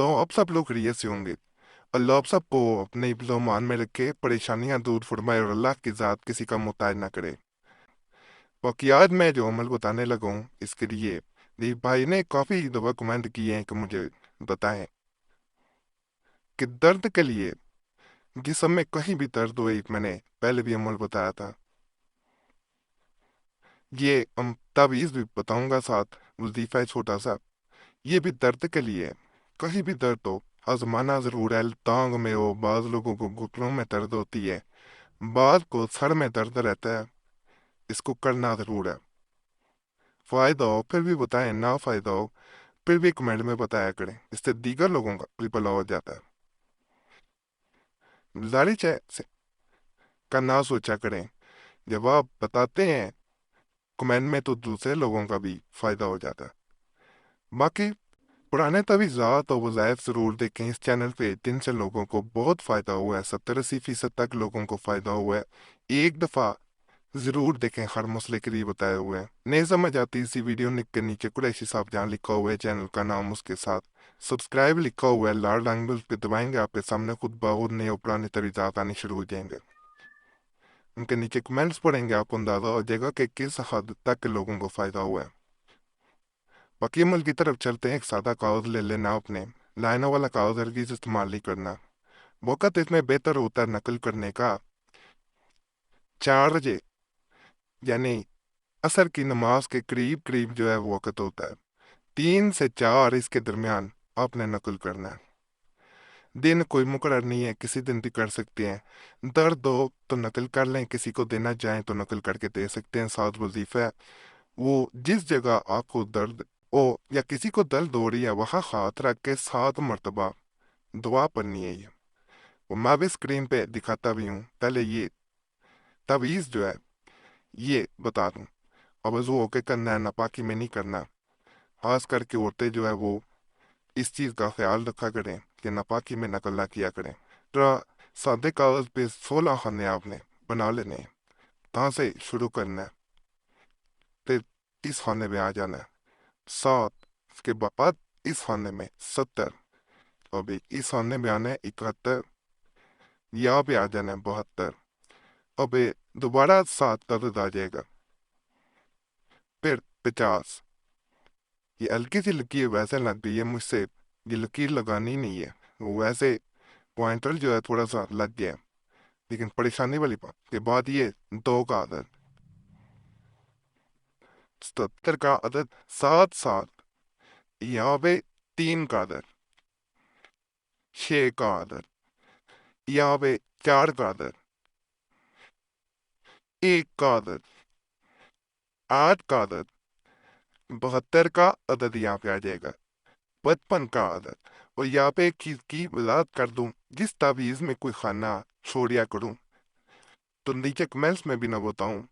तो अब सब लोग खैरियत से होंगे। अल्लाह आप सबको अपने हिफ्ज़ व अमान में रखे, परेशानियां दूर फरमाए और अल्लाह की ज़ात किसी का मोहताज ना करे। वाक़ियात में जो अमल बताने लगा हूँ, इसके लिए दीप भाई ने काफ़ी दफ़ा कमेंट किए हैं कि मुझे बताएं कि दर्द के लिए जिस्म में कहीं भी दर्द हो, एक मैंने पहले भी अमल बताया था। ये तावीज़ भी बताऊंगा, साथ वजीफ़ा है छोटा सा। ये भी दर्द के लिए है। कहीं भी दर्द हो, आजमाना ज़रूर है। टांग में हो, बाज़ लोगों को घुटनों में दर्द होती है, बाज़ को सर में दर्द रहता है। इसको करना ज़रूर है। फ़ायदा हो फिर भी बताएं, ना फ़ायदा हो फिर भी कमेंट में बताया करें, इससे दीगर लोगों का भी भला हो जाता है। लालच है का ना सोचा करें। जब आप बताते हैं कमेंट में तो दूसरे लोगों का भी फ़ायदा हो जाता है। बाकी पुराने तवीज़ात और वज़ाइफ ज़रूर देखें इस चैनल पे, जिनसे लोगों को बहुत फ़ायदा हुआ है। 70-80% तक लोगों को फ़ायदा हुआ है। एक दफ़ा ज़रूर देखें, हर मसले के लिए बताए हुए हैं। नहीं समझ आती इसी वीडियो के नीचे कुरैशी साहब जहाँ लिखा हुआ है चैनल का नाम, उसके साथ सब्सक्राइब लिखा हुआ है लाल रंग में, उस पर दबाएंगे आपके सामने खुद बहुत नए और पुराने तवीज़ात आने शुरू हो जाएंगे। उनके नीचे कमेंट्स पढ़ेंगे, आपको अंदाज़ा हो जाएगा कि किस हद तक लोगों को फ़ायदा हुआ है। बाकी अमल की तरफ चलते हैं। एक सादा कागज ले लेना, अपने लाइनों वाला कागज हरगिज़ इस्तेमाल नहीं करना। वक़्त इसमें बेहतर होता है नकल करने का 4 बजे, यानी असर की नमाज के करीब करीब जो है वो वक़्त होता है। 3 से 4 इसके दरमियान आपने नकल करना है। दिन कोई मुकर्रर नहीं है, किसी दिन भी कर सकते हैं। दर्द हो तो नकल कर लें, किसी को देना चाहें तो नकल करके दे सकते हैं। साथ वजीफा है, वो जिस जगह आपको दर्द हो या किसी को दर्द हो रही है, वहाँ हाथ रख के 7 मरतबा दुआ पढ़नी है। ये वो मैं भी स्क्रीन पे दिखाता भी हूँ। पहले ये तावीज़ जो है ये बता दूँ। अब वज़ू होके करना है, नापाकी में नहीं करना। खास करके औरतें जो है वो इस चीज़ का ख्याल रखा करें कि नापाकी में नकल ना किया करें। तो सादे कागज पे 16 खाने आपने बना लेने हैं। कहाँ से शुरू करना है, फिर इस खाने में आ जाना है 7, उसके बाद इस खाने में 70, अभी इस खाने में आना है 71, यहाँ पे आ जाना है 72, अभी दोबारा 7 तक आ जाएगा, फिर 50। ये हल्की सी लकीर वैसे लग गई है मुझसे, ये लकीर लगानी नहीं है, वो वैसे पॉइंटर जो है थोड़ा सा लग गया है। लेकिन परेशानी वाली बात के बाद ये 2 का आदत, 77 का आदत, 7 यहाँ पे 3 का आदत, 6 का आदत, यहाँ पे 4 का आदत, 1 का आदत, 8 का आदत, 72 का आदत यहाँ पे आ जाएगा, 55 का आदत। और यहाँ पे एक चीज की वजाहत कर दूं, जिस तावीज़ में कोई खाना छोड़िया करूं तो नीचे कमेंट्स में भी ना बताऊं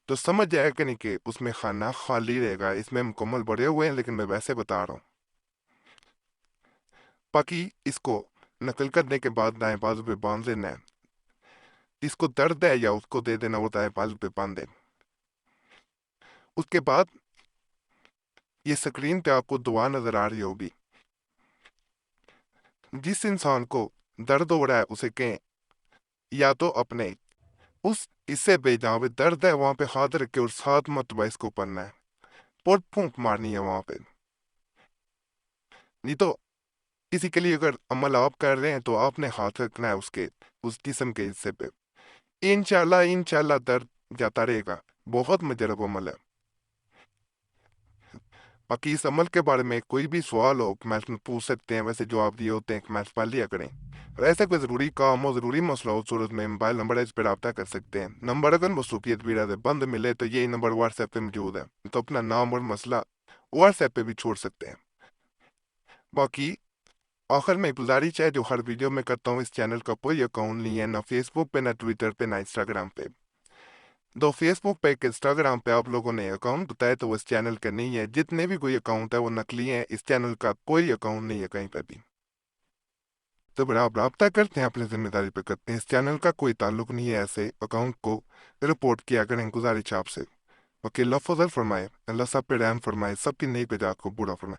तो समझ जाएगा कि नहीं कि उसमें खाना खाली रहेगा। इसमें मुकम्मल भरे हुए हैं, लेकिन मैं वैसे बता रहा हूँ। बाकी इसको नकल करने के बाद दाएं बाजू पे बांध देना है। इसको दर्द है या उसको दे देना, वो दाएं बाजू पे बांध दे। उसके बाद ये स्क्रीन पे आपको दुआ नजर आ रही होगी। जिस इंसान को दर्द हो रहा है उसे कहें या तो अपने उस हिस्से पे जहाँ पे दर्द है वहां पे हाथ रख के और 7 मरतबा इसको पढ़ना है, और फूंक मारनी है वहां पे। नहीं तो किसी के लिए अगर अमल आप कर रहे हैं तो आपने हाथ रखना है उसके उस जिस्म के हिस्से पे। इंशाल्लाह इंशाल्लाह दर्द जाता रहेगा। बहुत मुजरब अमल है। बाकी इस अमल के बारे में कोई भी सवाल हो कमेंट्स में पूछ सकते हैं। वैसे जवाब दिए होते हैं कमेंट्स पढ़ लिया करें। और ऐसा कोई ज़रूरी काम हो, ज़रूरी मसला हो, सूरत में मोबाइल नंबर है, इस पर रब्ता कर सकते हैं। नंबर अगर मसरूफियत भी रहते बंद मिले तो यही नंबर व्हाट्सएप पे मौजूद है, तो अपना नाम और मसला व्हाट्सएप पे भी छोड़ सकते हैं। बाकी आखिर में गुजारिश है, जो हर वीडियो में करता हूँ, इस चैनल का कोई अकाउंट नहीं है, ना फेसबुक पे, ना ट्विटर पे, ना इंस्टाग्राम पे। दो फेसबुक पे, एक इंस्टाग्राम पे आप लोगों ने अकाउंट बताया तो वो इस चैनल का नहीं है। जितने भी कोई अकाउंट है वो नकली है, इस चैनल का कोई अकाउंट नहीं है कहीं पर भी। तो बड़ा आप रब्ता करते हैं, अपनी जिम्मेदारी पे करते हैं। इस चैनल का कोई ताल्लुक नहीं है ऐसे अकाउंट को रिपोर्ट किया करें, गुजारिश आपसे। वकील फजल फरमाए, अल्लाह सब पे रहम फरमाए, सबकी नेक वजह को बुरा फरमाए।